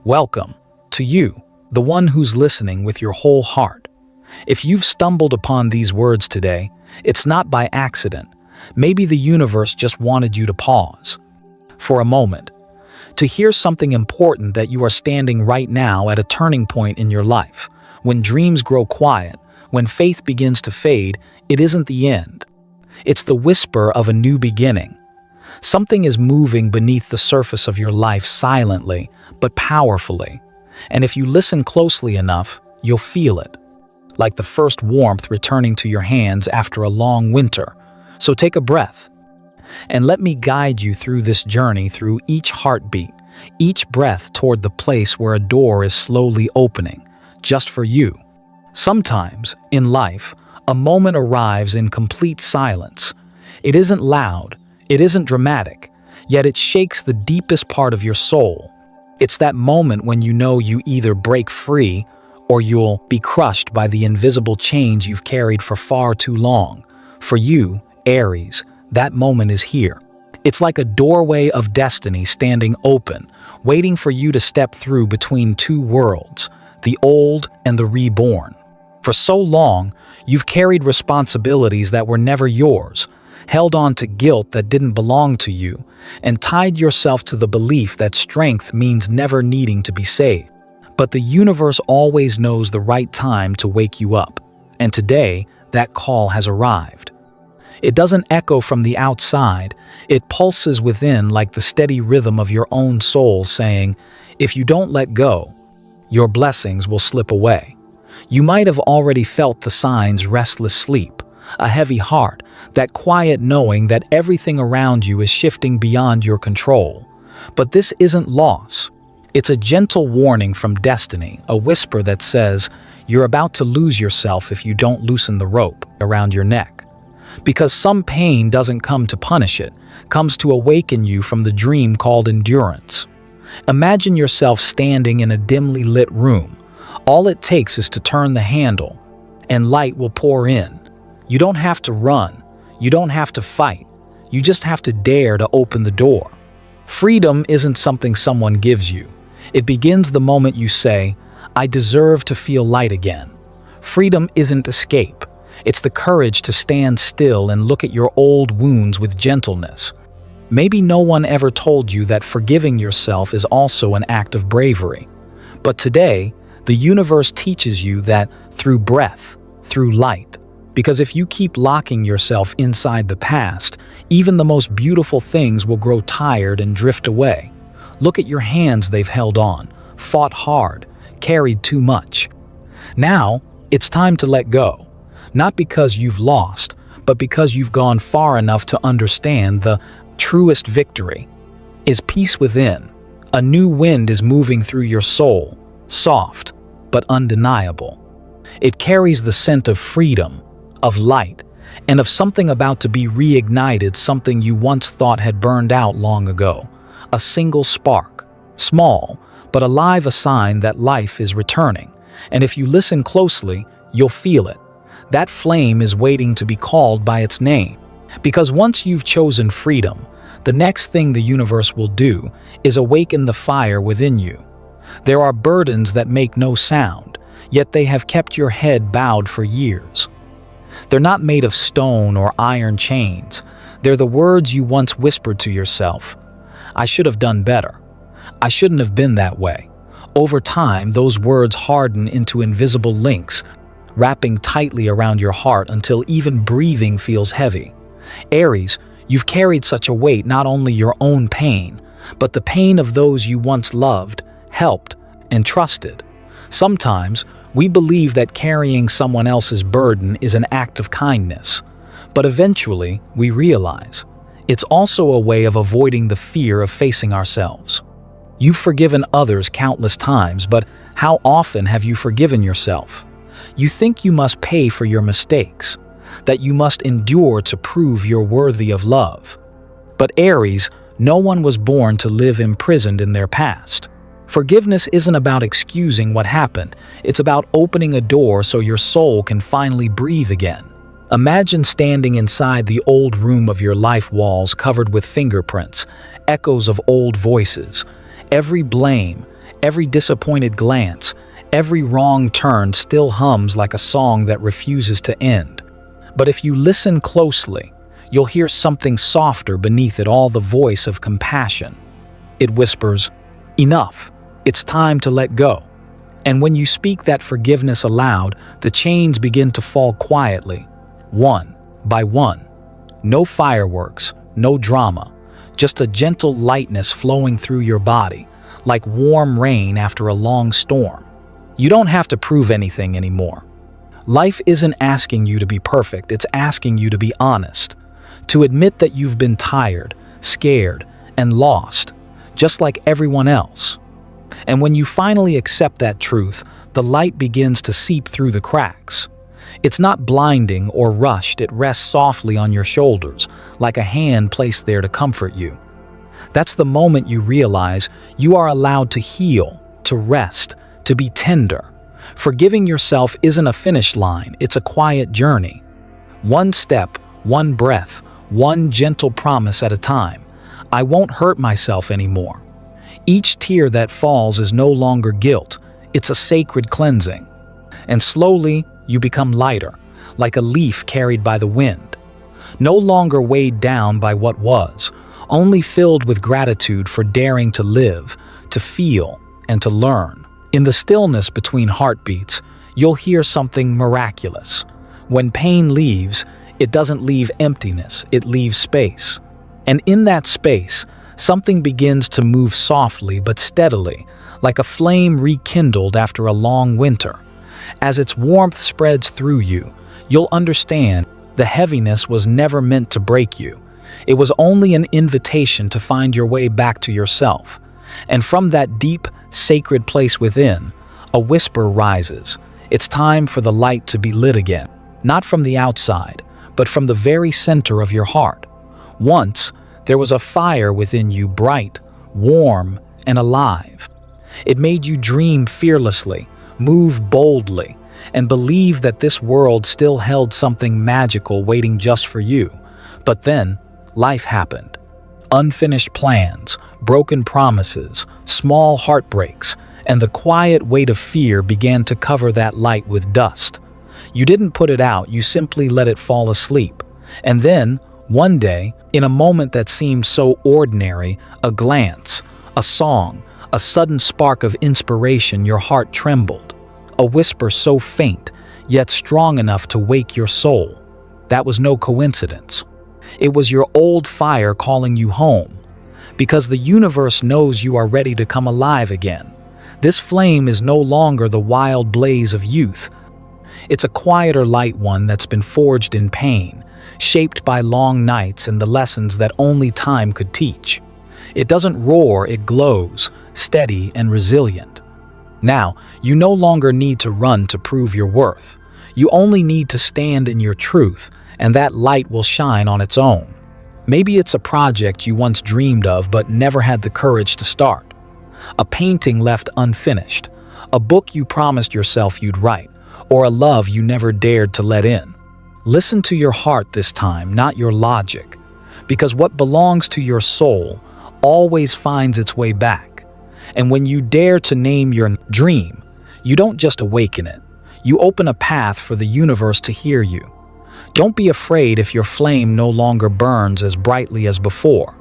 Welcome to you, the one who's listening with your whole heart. If you've stumbled upon these words today, it's not by accident. Maybe the universe just wanted you to pause for a moment, to hear something important that you are standing right now at a turning point in your life. When dreams grow quiet, when faith begins to fade, it isn't the end. It's the whisper of a new beginning. Something is moving beneath the surface of your life silently, but powerfully. And if you listen closely enough, you'll feel it, like the first warmth returning to your hands after a long winter. So take a breath, and let me guide you through this journey, through each heartbeat, each breath toward the place where a door is slowly opening, just for you. Sometimes, in life, a moment arrives in complete silence. It isn't loud, it isn't dramatic, yet it shakes the deepest part of your soul. It's that moment when you know you either break free or you'll be crushed by the invisible chains you've carried for far too long. For you, Aries, that moment is here. It's like a doorway of destiny standing open, waiting for you to step through between two worlds, the old and the reborn. For so long, you've carried responsibilities that were never yours, held on to guilt that didn't belong to you, and tied yourself to the belief that strength means never needing to be saved. But the universe always knows the right time to wake you up, and today, that call has arrived. It doesn't echo from the outside, it pulses within like the steady rhythm of your own soul saying, if you don't let go, your blessings will slip away. You might have already felt the signs: restless sleep, a heavy heart, that quiet knowing that everything around you is shifting beyond your control. But this isn't loss. It's a gentle warning from destiny, a whisper that says, you're about to lose yourself if you don't loosen the rope around your neck. Because some pain doesn't come to punish it, comes to awaken you from the dream called endurance. Imagine yourself standing in a dimly lit room. All it takes is to turn the handle, and light will pour in. You don't have to run. You don't have to fight. You just have to dare to open the door. Freedom isn't something someone gives you. It begins the moment you say, I deserve to feel light again. Freedom isn't escape. It's the courage to stand still and look at your old wounds with gentleness. Maybe no one ever told you that forgiving yourself is also an act of bravery. But today, the universe teaches you that through breath, through light. Because if you keep locking yourself inside the past, even the most beautiful things will grow tired and drift away. Look at your hands, they've held on, fought hard, carried too much. Now, it's time to let go. Not because you've lost, but because you've gone far enough to understand the truest victory is peace within. A new wind is moving through your soul, soft but undeniable. It carries the scent of freedom, of light, and of something about to be reignited, something you once thought had burned out long ago. A single spark, small but alive, a sign that life is returning. And if you listen closely, you'll feel it. That flame is waiting to be called by its name. Because once you've chosen freedom, the next thing the universe will do is awaken the fire within you. There are burdens that make no sound, yet they have kept your head bowed for years. They're not made of stone or iron chains. They're the words you once whispered to yourself. I should have done better. I shouldn't have been that way. Over time, those words harden into invisible links, wrapping tightly around your heart until even breathing feels heavy. Aries, you've carried such a weight, not only your own pain, but the pain of those you once loved, helped, and trusted. Sometimes, we believe that carrying someone else's burden is an act of kindness, but eventually we realize it's also a way of avoiding the fear of facing ourselves. You've forgiven others countless times, but how often have you forgiven yourself? You think you must pay for your mistakes, that you must endure to prove you're worthy of love. But Aries, no one was born to live imprisoned in their past. Forgiveness isn't about excusing what happened, it's about opening a door so your soul can finally breathe again. Imagine standing inside the old room of your life, walls covered with fingerprints, echoes of old voices. Every blame, Every disappointed glance, every wrong turn still hums like a song that refuses to end. But if you listen closely, you'll hear something softer beneath it all, the voice of compassion. It whispers, "Enough. It's time to let go." And when you speak that forgiveness aloud, the chains begin to fall quietly, one by one. No fireworks, no drama, just a gentle lightness flowing through your body, like warm rain after a long storm. You don't have to prove anything anymore. Life isn't asking you to be perfect, it's asking you to be honest. To admit that you've been tired, scared, and lost, just like everyone else. And when you finally accept that truth, the light begins to seep through the cracks. It's not blinding or rushed, it rests softly on your shoulders, like a hand placed there to comfort you. That's the moment you realize you are allowed to heal, to rest, to be tender. Forgiving yourself isn't a finish line, it's a quiet journey. One step, one breath, one gentle promise at a time. I won't hurt myself anymore. Each tear that falls is no longer guilt, it's a sacred cleansing. And slowly, you become lighter, like a leaf carried by the wind. No longer weighed down by what was, only filled with gratitude for daring to live, to feel, and to learn. In the stillness between heartbeats, you'll hear something miraculous. When pain leaves, it doesn't leave emptiness, it leaves space. And in that space, something begins to move softly but steadily, like a flame rekindled after a long winter. As its warmth spreads through you, you'll understand the heaviness was never meant to break you. It was only an invitation to find your way back to yourself. And from that deep, sacred place within, a whisper rises. It's time for the light to be lit again, not from the outside, but from the very center of your heart. Once, there was a fire within you, bright, warm, and alive. It made you dream fearlessly, move boldly, and believe that this world still held something magical waiting just for you. But then, life happened. Unfinished plans, broken promises, small heartbreaks, and the quiet weight of fear began to cover that light with dust. You didn't put it out, you simply let it fall asleep. And then, one day, in a moment that seemed so ordinary, a glance, a song, a sudden spark of inspiration, your heart trembled. A whisper so faint, yet strong enough to wake your soul. That was no coincidence. It was your old fire calling you home. Because the universe knows you are ready to come alive again. This flame is no longer the wild blaze of youth. It's a quieter light one that's been forged in pain, shaped by long nights and the lessons that only time could teach. It doesn't roar, it glows, steady and resilient. Now, you no longer need to run to prove your worth. You only need to stand in your truth, and that light will shine on its own. Maybe it's a project you once dreamed of but never had the courage to start. A painting left unfinished, a book you promised yourself you'd write, or a love you never dared to let in. Listen to your heart this time, not your logic, because what belongs to your soul always finds its way back. And when you dare to name your dream, you don't just awaken it, you open a path for the universe to hear you. Don't be afraid if your flame no longer burns as brightly as before.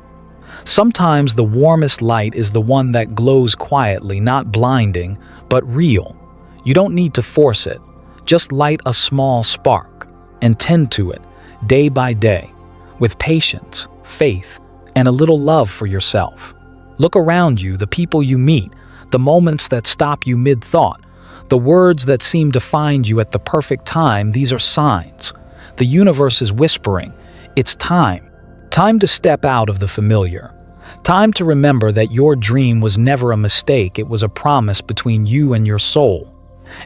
Sometimes the warmest light is the one that glows quietly, not blinding, but real. You don't need to force it. Just light a small spark and tend to it day by day with patience, faith, and a little love for yourself. Look around you, the people you meet, the moments that stop you mid-thought, the words that seem to find you at the perfect time. These are signs. The universe is whispering, it's time. Time to step out of the familiar. Time to remember that your dream was never a mistake, it was a promise between you and your soul.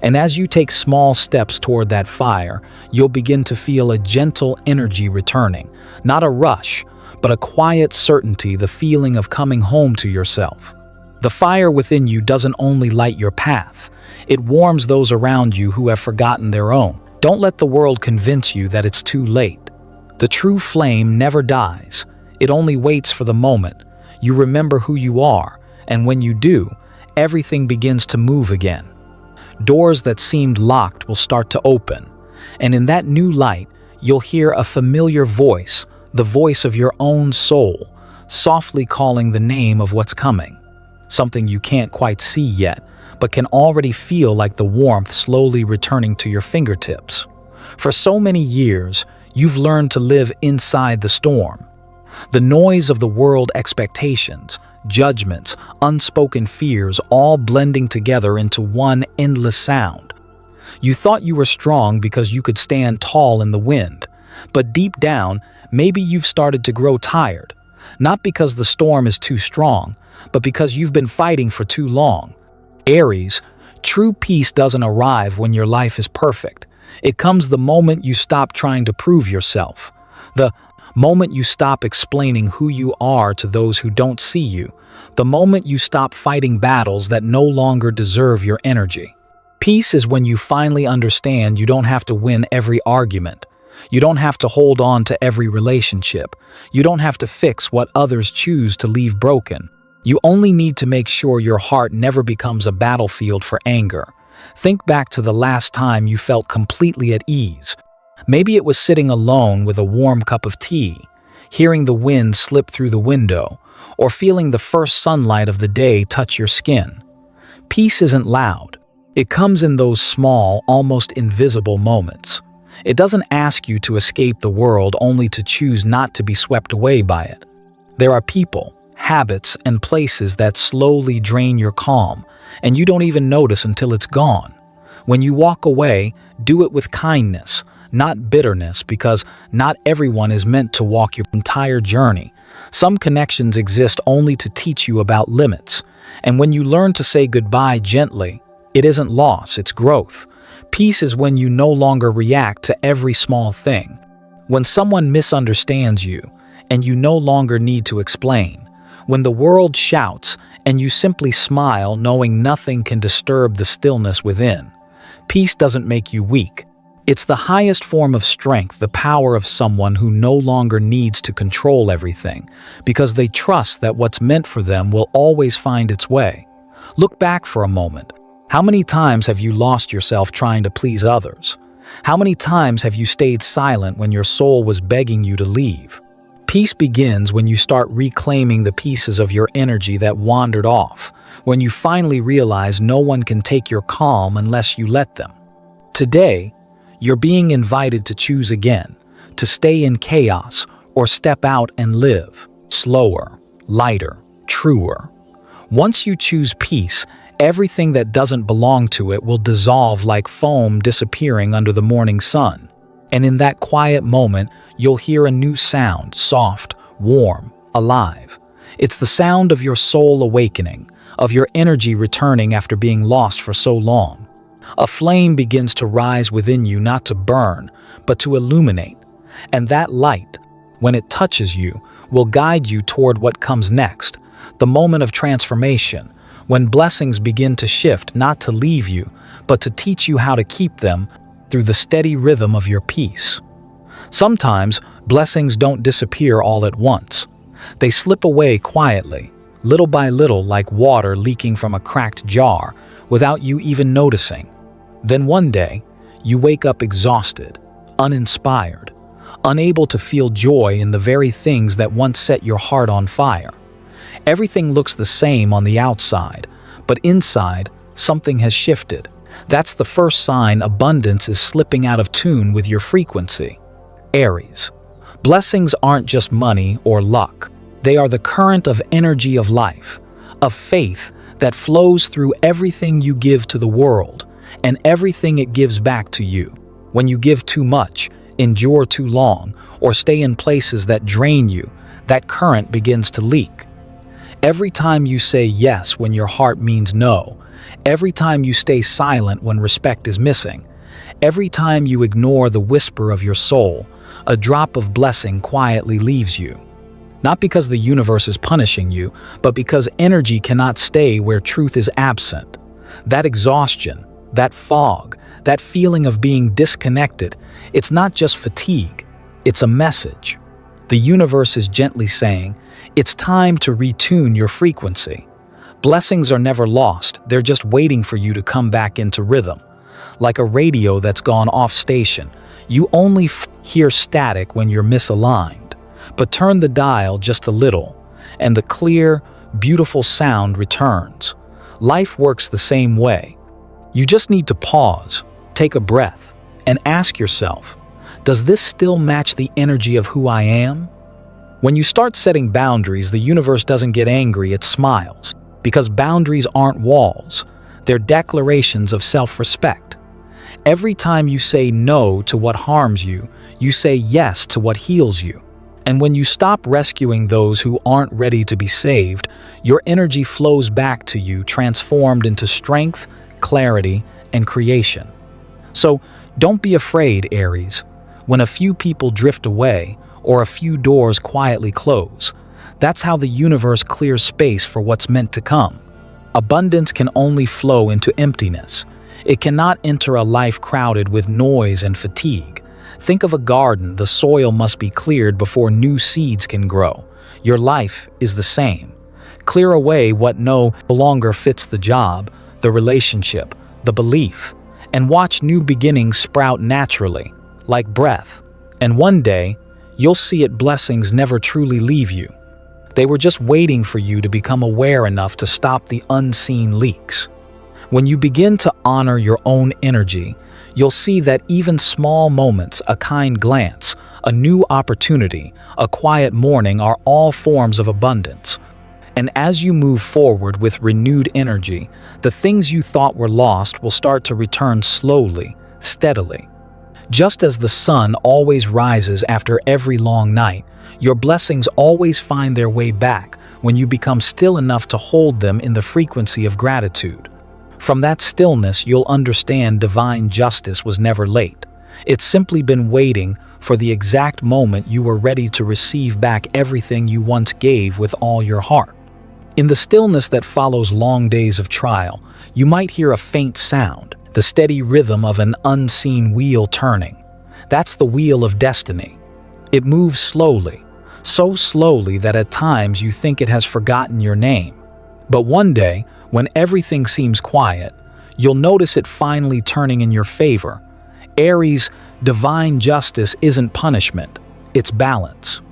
And as you take small steps toward that fire, you'll begin to feel a gentle energy returning. Not a rush, but a quiet certainty, the feeling of coming home to yourself. The fire within you doesn't only light your path, it warms those around you who have forgotten their own. Don't let the world convince you that it's too late. The true flame never dies. It only waits for the moment you remember who you are, and when you do, everything begins to move again. Doors that seemed locked will start to open, and in that new light, you'll hear a familiar voice, the voice of your own soul, softly calling the name of what's coming. Something you can't quite see yet, but can already feel like the warmth slowly returning to your fingertips. For so many years, you've learned to live inside the storm. The noise of the world, expectations, judgments, unspoken fears, all blending together into one endless sound. You thought you were strong because you could stand tall in the wind, but deep down, maybe you've started to grow tired, not because the storm is too strong, but because you've been fighting for too long. Aries, true peace doesn't arrive when your life is perfect. It comes the moment you stop trying to prove yourself. The moment you stop explaining who you are to those who don't see you. The moment you stop fighting battles that no longer deserve your energy. Peace is when you finally understand you don't have to win every argument. You don't have to hold on to every relationship. You don't have to fix what others choose to leave broken. You only need to make sure your heart never becomes a battlefield for anger. Think back to the last time you felt completely at ease. Maybe it was sitting alone with a warm cup of tea, hearing the wind slip through the window, or feeling the first sunlight of the day touch your skin. Peace isn't loud. It comes in those small, almost invisible moments. It doesn't ask you to escape the world only to choose not to be swept away by it. There are people, habits, and places that slowly drain your calm, and you don't even notice until it's gone. When you walk away, do it with kindness, not bitterness, because not everyone is meant to walk your entire journey. Some connections exist only to teach you about limits, and when you learn to say goodbye gently, it isn't loss, it's growth. Peace is when you no longer react to every small thing. When someone misunderstands you, and you no longer need to explain. When the world shouts, and you simply smile knowing nothing can disturb the stillness within. Peace doesn't make you weak. It's the highest form of strength, the power of someone who no longer needs to control everything, because they trust that what's meant for them will always find its way. Look back for a moment. How many times have you lost yourself trying to please others? How many times have you stayed silent when your soul was begging you to leave? Peace begins when you start reclaiming the pieces of your energy that wandered off, when you finally realize no one can take your calm unless you let them. Today, you're being invited to choose again, to stay in chaos or step out and live, slower, lighter, truer. Once you choose peace, everything that doesn't belong to it will dissolve like foam disappearing under the morning sun. And in that quiet moment, you'll hear a new sound, soft, warm, alive. It's the sound of your soul awakening, of your energy returning after being lost for so long. A flame begins to rise within you, not to burn, but to illuminate. And that light, when it touches you, will guide you toward what comes next, the moment of transformation, when blessings begin to shift, not to leave you, but to teach you how to keep them through the steady rhythm of your peace. Sometimes, blessings don't disappear all at once. They slip away quietly, little by little, like water leaking from a cracked jar, without you even noticing. Then one day, you wake up exhausted, uninspired, unable to feel joy in the very things that once set your heart on fire. Everything looks the same on the outside, but inside, something has shifted. That's the first sign abundance is slipping out of tune with your frequency. Aries. Blessings aren't just money or luck. They are the current of energy of life, of faith that flows through everything you give to the world and everything it gives back to you. When you give too much, endure too long, or stay in places that drain you, that current begins to leak. Every time you say yes when your heart means no, every time you stay silent when respect is missing, every time you ignore the whisper of your soul, a drop of blessing quietly leaves you. Not because the universe is punishing you, but because energy cannot stay where truth is absent. That exhaustion, that fog, that feeling of being disconnected, it's not just fatigue, it's a message. The universe is gently saying, it's time to retune your frequency. Blessings are never lost, they're just waiting for you to come back into rhythm. Like a radio that's gone off station, you only hear static when you're misaligned. But turn the dial just a little, and the clear, beautiful sound returns. Life works the same way. You just need to pause, take a breath, and ask yourself, does this still match the energy of who I am? When you start setting boundaries, the universe doesn't get angry, it smiles. Because boundaries aren't walls, they're declarations of self-respect. Every time you say no to what harms you, you say yes to what heals you. And when you stop rescuing those who aren't ready to be saved, your energy flows back to you, transformed into strength, clarity, and creation. So, don't be afraid, Aries. When a few people drift away, or a few doors quietly close, that's how the universe clears space for what's meant to come. Abundance can only flow into emptiness. It cannot enter a life crowded with noise and fatigue. Think of a garden, the soil must be cleared before new seeds can grow. Your life is the same. Clear away what no longer fits the job, the relationship, the belief, and watch new beginnings sprout naturally, like breath. And one day, you'll see it. Blessings never truly leave you. They were just waiting for you to become aware enough to stop the unseen leaks. When you begin to honor your own energy, you'll see that even small moments, a kind glance, a new opportunity, a quiet morning are all forms of abundance. And as you move forward with renewed energy, the things you thought were lost will start to return slowly, steadily. Just as the sun always rises after every long night, your blessings always find their way back when you become still enough to hold them in the frequency of gratitude. From that stillness, you'll understand divine justice was never late. It's simply been waiting for the exact moment you were ready to receive back everything you once gave with all your heart. In the stillness that follows long days of trial, you might hear a faint sound, the steady rhythm of an unseen wheel turning. That's the wheel of destiny. It moves slowly, so slowly that at times you think it has forgotten your name. But one day, when everything seems quiet, you'll notice it finally turning in your favor. Aries, divine justice isn't punishment, it's balance.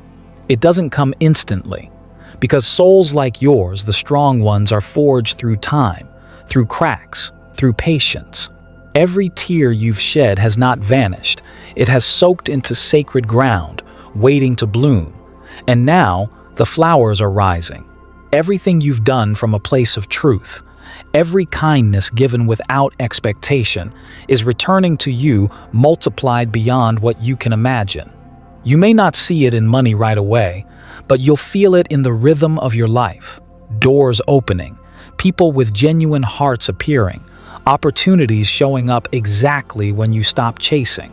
It doesn't come instantly, because souls like yours, the strong ones, are forged through time, through cracks, through patience. Every tear you've shed has not vanished. It has soaked into sacred ground, waiting to bloom. And now, the flowers are rising. Everything you've done from a place of truth, every kindness given without expectation, is returning to you multiplied beyond what you can imagine. You may not see it in money right away, but you'll feel it in the rhythm of your life. Doors opening, people with genuine hearts appearing, opportunities showing up exactly when you stop chasing.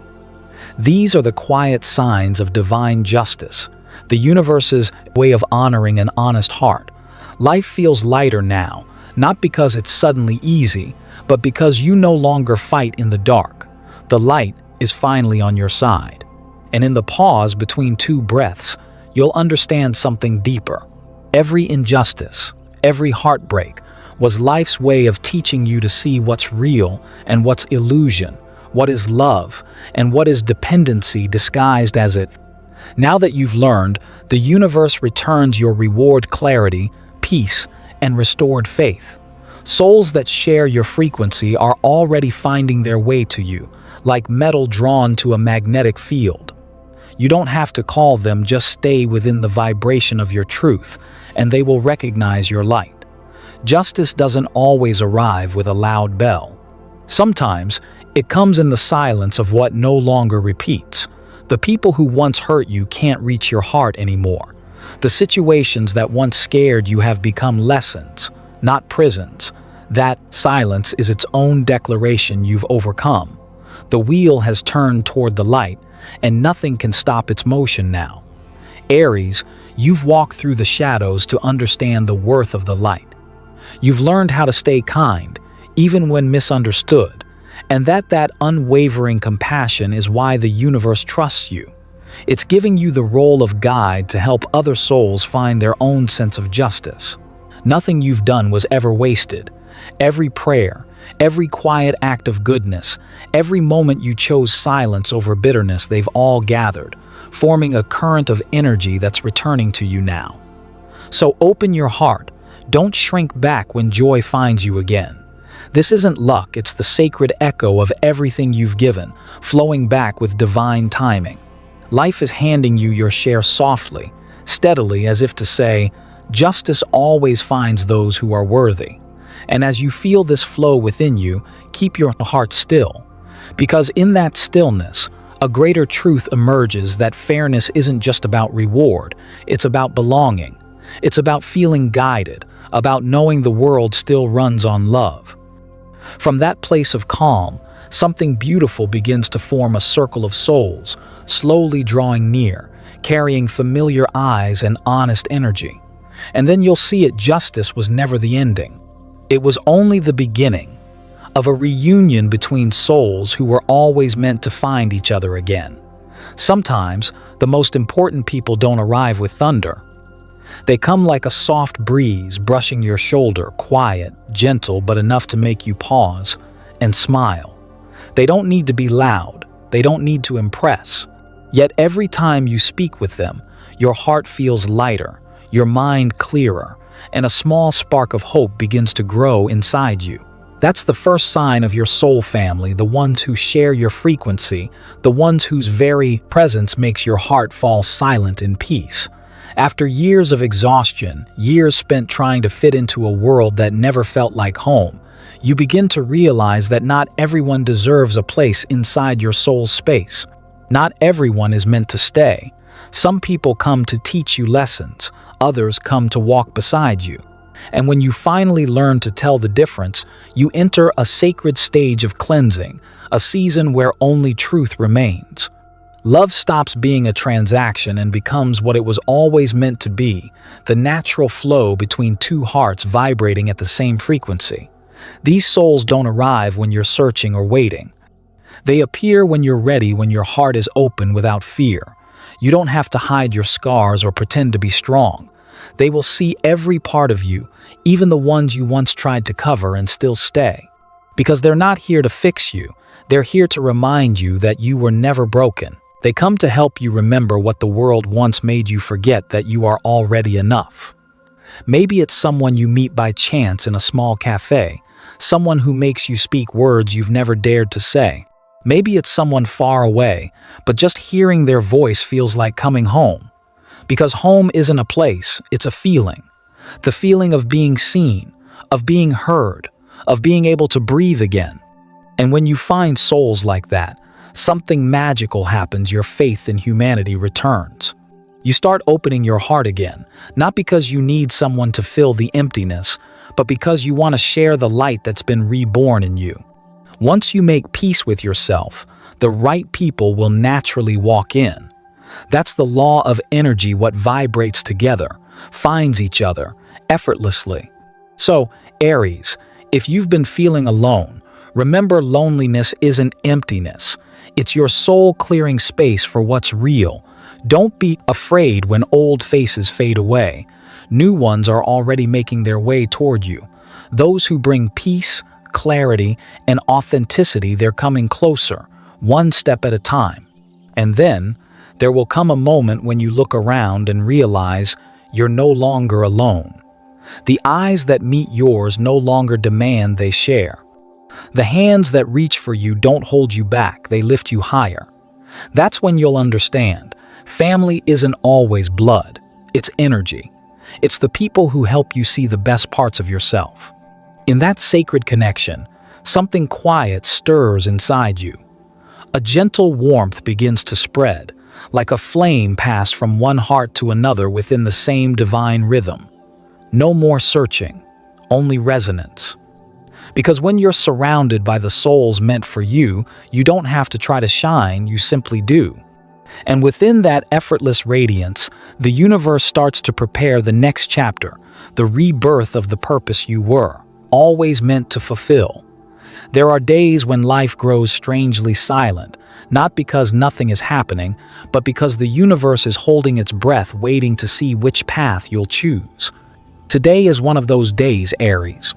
These are the quiet signs of divine justice, the universe's way of honoring an honest heart. Life feels lighter now, not because it's suddenly easy, but because you no longer fight in the dark. The light is finally on your side. And in the pause between two breaths, you'll understand something deeper. Every injustice, every heartbreak, was life's way of teaching you to see what's real and what's illusion, what is love, and what is dependency disguised as it. Now that you've learned, the universe returns your reward: clarity, peace, and restored faith. Souls that share your frequency are already finding their way to you, like metal drawn to a magnetic field. You don't have to call them, just stay within the vibration of your truth, and they will recognize your light. Justice doesn't always arrive with a loud bell. Sometimes, it comes in the silence of what no longer repeats. The people who once hurt you can't reach your heart anymore. The situations that once scared you have become lessons, not prisons. That silence is its own declaration you've overcome. The wheel has turned toward the light, and nothing can stop its motion now. Aries, you've walked through the shadows to understand the worth of the light. You've learned how to stay kind, even when misunderstood, and that unwavering compassion is why the universe trusts you. It's giving you the role of guide to help other souls find their own sense of justice. Nothing you've done was ever wasted. Every prayer, every quiet act of goodness, every moment you chose silence over bitterness, they've all gathered, forming a current of energy that's returning to you now. So open your heart. Don't shrink back when joy finds you again. This isn't luck, it's the sacred echo of everything you've given, flowing back with divine timing. Life is handing you your share softly, steadily, as if to say, justice always finds those who are worthy. And as you feel this flow within you, keep your heart still. Because in that stillness, a greater truth emerges that fairness isn't just about reward, it's about belonging. It's about feeling guided, about knowing the world still runs on love. From that place of calm, something beautiful begins to form, a circle of souls, slowly drawing near, carrying familiar eyes and honest energy. And then you'll see it, justice was never the ending. It was only the beginning of a reunion between souls who were always meant to find each other again. Sometimes, the most important people don't arrive with thunder. They come like a soft breeze brushing your shoulder, quiet, gentle, but enough to make you pause and smile. They don't need to be loud. They don't need to impress. Yet every time you speak with them, your heart feels lighter, your mind clearer, and a small spark of hope begins to grow inside you. That's the first sign of your soul family, the ones who share your frequency, the ones whose very presence makes your heart fall silent in peace. After years of exhaustion, years spent trying to fit into a world that never felt like home, you begin to realize that not everyone deserves a place inside your soul's space. Not everyone is meant to stay. Some people come to teach you lessons, others come to walk beside you. And when you finally learn to tell the difference, you enter a sacred stage of cleansing, a season where only truth remains. Love stops being a transaction and becomes what it was always meant to be, the natural flow between two hearts vibrating at the same frequency. These souls don't arrive when you're searching or waiting. They appear when you're ready, when your heart is open without fear. You don't have to hide your scars or pretend to be strong. They will see every part of you, even the ones you once tried to cover, and still stay. Because they're not here to fix you, they're here to remind you that you were never broken. They come to help you remember what the world once made you forget, that you are already enough. Maybe it's someone you meet by chance in a small cafe, someone who makes you speak words you've never dared to say. Maybe it's someone far away, but just hearing their voice feels like coming home. Because home isn't a place, it's a feeling. The feeling of being seen, of being heard, of being able to breathe again. And when you find souls like that, something magical happens. Your faith in humanity returns. You start opening your heart again, not because you need someone to fill the emptiness, but because you want to share the light that's been reborn in you. Once you make peace with yourself, the right people will naturally walk in. That's the law of energy. What vibrates together finds each other effortlessly. So, Aries, if you've been feeling alone, remember, loneliness isn't emptiness. It's your soul clearing space for what's real. Don't be afraid when old faces fade away. New ones are already making their way toward you. Those who bring peace, clarity, and authenticity, they're coming closer, one step at a time. And then, there will come a moment when you look around and realize you're no longer alone. The eyes that meet yours no longer demand, they share. The hands that reach for you don't hold you back, they lift you higher. That's when you'll understand. Family isn't always blood, it's energy. It's the people who help you see the best parts of yourself. In that sacred connection, something quiet stirs inside you. A gentle warmth begins to spread, like a flame passed from one heart to another within the same divine rhythm. No more searching, only resonance. Because when you're surrounded by the souls meant for you, you don't have to try to shine, you simply do. And within that effortless radiance, the universe starts to prepare the next chapter, the rebirth of the purpose you were always meant to fulfill. There are days when life grows strangely silent, not because nothing is happening, but because the universe is holding its breath, waiting to see which path you'll choose. Today is one of those days, Aries.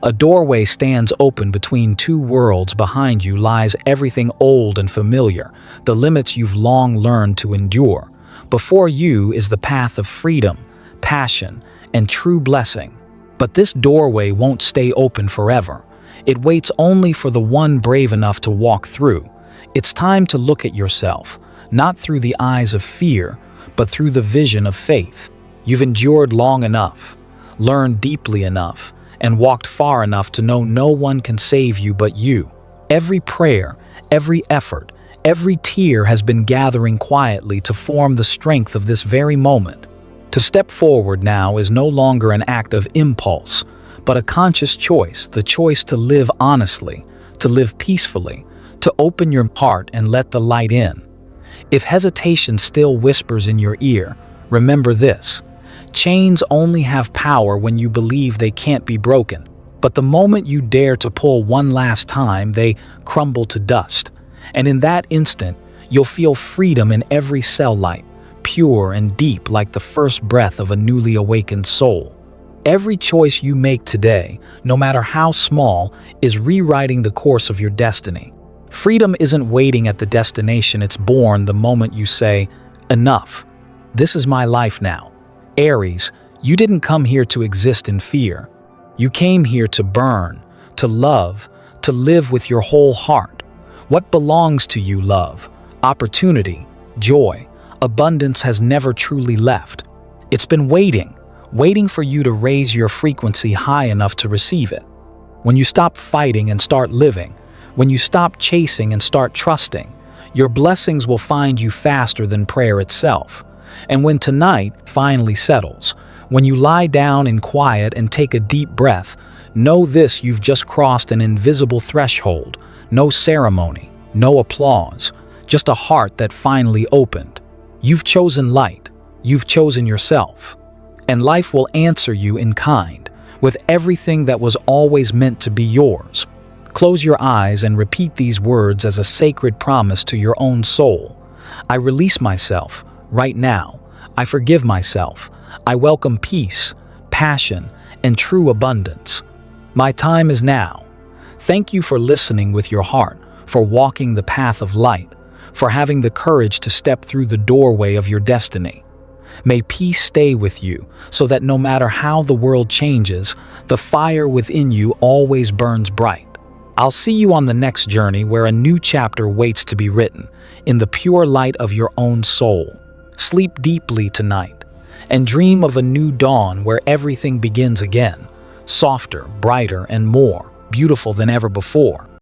A doorway stands open between two worlds. Behind you lies everything old and familiar, the limits you've long learned to endure. Before you is the path of freedom, passion, and true blessing. But this doorway won't stay open forever. It waits only for the one brave enough to walk through. It's time to look at yourself, not through the eyes of fear, but through the vision of faith. You've endured long enough, learned deeply enough, and walked far enough to know no one can save you but you. Every prayer, every effort, every tear has been gathering quietly to form the strength of this very moment. To step forward now is no longer an act of impulse, but a conscious choice, the choice to live honestly, to live peacefully, to open your heart and let the light in. If hesitation still whispers in your ear, remember this: chains only have power when you believe they can't be broken. But the moment you dare to pull one last time, they crumble to dust. And in that instant, you'll feel freedom in every cell light, pure and deep like the first breath of a newly awakened soul. Every choice you make today, no matter how small, is rewriting the course of your destiny. Freedom isn't waiting at the destination, it's born the moment you say, "Enough. This is my life now." Aries, you didn't come here to exist in fear. You came here to burn, to love, to live with your whole heart. What belongs to you, love, opportunity, joy, abundance has never truly left. It's been waiting for you to raise your frequency high enough to receive it. When you stop fighting and start living, when you stop chasing and start trusting, your blessings will find you faster than prayer itself. And when tonight finally settles, when you lie down in quiet and take a deep breath, know this: you've just crossed an invisible threshold. No ceremony, no applause, just a heart that finally opened. You've chosen light, you've chosen yourself. And life will answer you in kind, with everything that was always meant to be yours. Close your eyes and repeat these words as a sacred promise to your own soul. I release myself. Right now, I forgive myself. I welcome peace, passion, and true abundance. My time is now. Thank you for listening with your heart, for walking the path of light, for having the courage to step through the doorway of your destiny. May peace stay with you, so that no matter how the world changes, the fire within you always burns bright. I'll see you on the next journey, where a new chapter waits to be written, in the pure light of your own soul. Sleep deeply tonight, and dream of a new dawn where everything begins again, softer, brighter, and more beautiful than ever before.